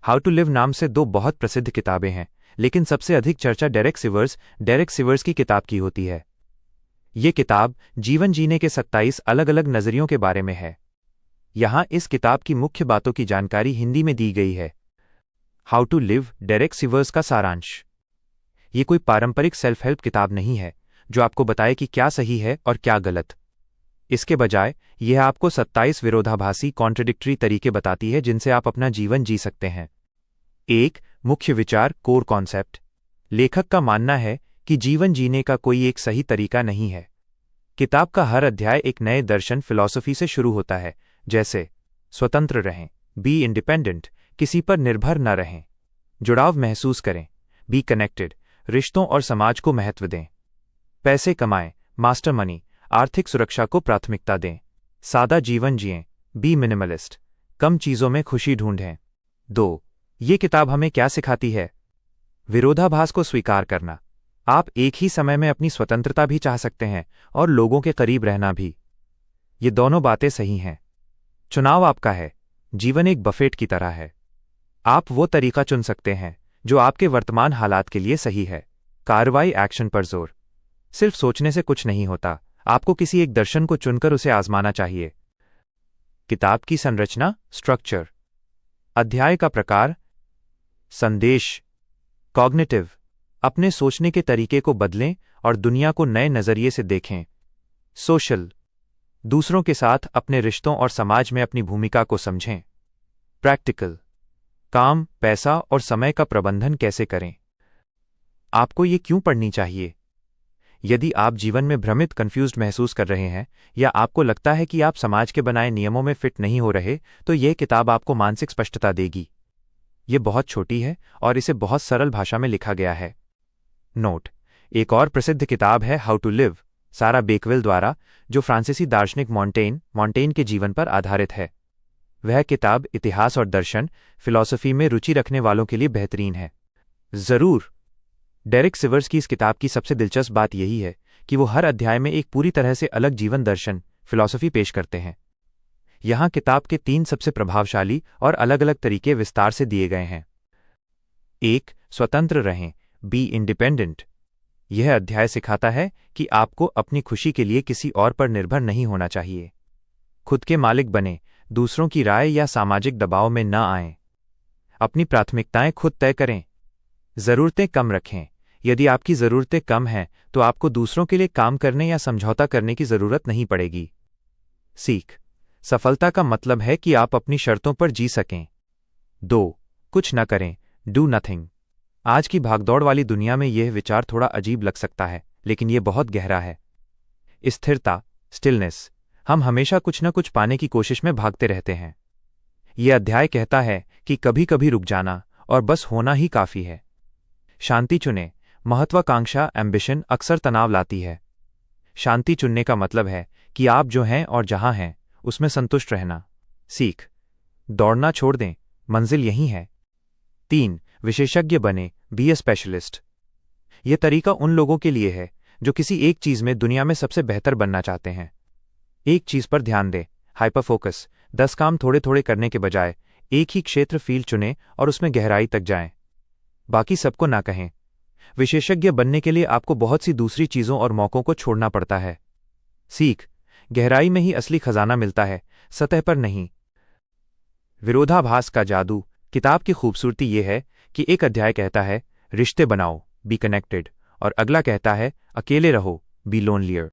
How to live नाम से दो बहुत प्रसिद्ध किताबें हैं, लेकिन सबसे अधिक चर्चा डेरेक सिवर्स की किताब की होती है। ये किताब जीवन जीने के 27 अलग अलग नजरियों के बारे में है। यहाँ इस किताब की मुख्य बातों की जानकारी हिंदी में दी गई है। How to live Derek Sèvres का सारांश। ये कोई पारंपरिक सेल्फ हेल्प किताब नहीं है जो आपको बताए कि क्या सही है और क्या गलत। इसके बजाय यह आपको 27 विरोधाभासी कॉन्ट्रडिक्टरी तरीके बताती है जिनसे आप अपना जीवन जी सकते हैं। एक मुख्य विचार कोर कॉन्सेप्ट। लेखक का मानना है कि जीवन जीने का कोई एक सही तरीका नहीं है। किताब का हर अध्याय एक नए दर्शन फिलॉसफी से शुरू होता है, जैसे स्वतंत्र रहें, बी इंडिपेंडेंट, किसी पर निर्भर न रहें, जुड़ाव महसूस करें, बी कनेक्टेड, रिश्तों और समाज को महत्व दें, पैसे कमाएं, मास्टर मनी, आर्थिक सुरक्षा को प्राथमिकता दें, सादा जीवन जिएं, बी मिनिमलिस्ट, कम चीजों में खुशी ढूंढें। 2. ये किताब हमें क्या सिखाती है? विरोधाभास को स्वीकार करना। आप एक ही समय में अपनी स्वतंत्रता भी चाह सकते हैं और लोगों के करीब रहना भी। ये दोनों बातें सही हैं। चुनाव आपका है। जीवन एक बफेट की तरह है। आप वो तरीका चुन सकते हैं जो आपके वर्तमान हालात के लिए सही है। कार्रवाई एक्शन पर जोर। सिर्फ सोचने से कुछ नहीं होता, आपको किसी एक दर्शन को चुनकर उसे आजमाना चाहिए। किताब की संरचना स्ट्रक्चर। अध्याय का प्रकार संदेश कॉग्निटिव, अपने सोचने के तरीके को बदलें और दुनिया को नए नजरिए से देखें। सोशल, दूसरों के साथ अपने रिश्तों और समाज में अपनी भूमिका को समझें। प्रैक्टिकल, काम, पैसा और समय का प्रबंधन कैसे करें। आपको ये क्यों पढ़नी चाहिए? यदि आप जीवन में भ्रमित कंफ्यूज्ड महसूस कर रहे हैं या आपको लगता है कि आप समाज के बनाए नियमों में फिट नहीं हो रहे, तो यह किताब आपको मानसिक स्पष्टता देगी। ये बहुत छोटी है और इसे बहुत सरल भाषा में लिखा गया है। नोट: एक और प्रसिद्ध किताब है हाउ टू लिव, सारा बेकवेल द्वारा, जो फ्रांसीसी दार्शनिक मॉन्टेन के जीवन पर आधारित है। वह किताब इतिहास और दर्शन फिलॉसफी में रुचि रखने वालों के लिए बेहतरीन है। जरूर। डेरेक सिवर्स की इस किताब की सबसे दिलचस्प बात यही है कि वो हर अध्याय में एक पूरी तरह से अलग जीवन दर्शन फिलॉसफी पेश करते हैं। यहाँ किताब के 3 सबसे प्रभावशाली और अलग अलग तरीके विस्तार से दिए गए हैं। 1. स्वतंत्र रहें, बी इंडिपेंडेंट। यह अध्याय सिखाता है कि आपको अपनी खुशी के लिए किसी और पर निर्भर नहीं होना चाहिए। खुद के मालिक बने, दूसरों की राय या सामाजिक दबाव में न आएं। अपनी प्राथमिकताएं खुद तय करें। जरूरतें कम रखें। यदि आपकी जरूरतें कम हैं तो आपको दूसरों के लिए काम करने या समझौता करने की जरूरत नहीं पड़ेगी। सीख, सफलता का मतलब है कि आप अपनी शर्तों पर जी सकें। 2. कुछ न करें, डू नथिंग। आज की भागदौड़ वाली दुनिया में यह विचार थोड़ा अजीब लग सकता है, लेकिन यह बहुत गहरा है। स्थिरता, स्टिलनेस, हम हमेशा कुछ न कुछ पाने की कोशिश में भागते रहते हैं। यह अध्याय कहता है कि कभी कभी रुक जाना और बस होना ही काफी है। शांति चुनें, महत्वाकांक्षा एम्बिशन अक्सर तनाव लाती है। शांति चुनने का मतलब है कि आप जो हैं और जहां हैं उसमें संतुष्ट रहना। सीख, दौड़ना छोड़ दें, मंजिल यही है। 3. विशेषज्ञ बने, बी ए स्पेशलिस्ट। यह तरीका उन लोगों के लिए है जो किसी एक चीज में दुनिया में सबसे बेहतर बनना चाहते हैं। एक चीज पर ध्यान दें, हाइपर फोकस। 10 काम थोड़े थोड़े करने के बजाय एक ही क्षेत्र फील्ड चुनें और उसमें गहराई तक जाएं। बाकी सबको ना कहें। विशेषज्ञ बनने के लिए आपको बहुत सी दूसरी चीजों और मौकों को छोड़ना पड़ता है। सीख, गहराई में ही असली खजाना मिलता है, सतह पर नहीं। विरोधाभास का जादू। किताब की खूबसूरती यह है कि एक अध्याय कहता है रिश्ते बनाओ, बी कनेक्टेड, और अगला कहता है अकेले रहो, बी लोनलियर।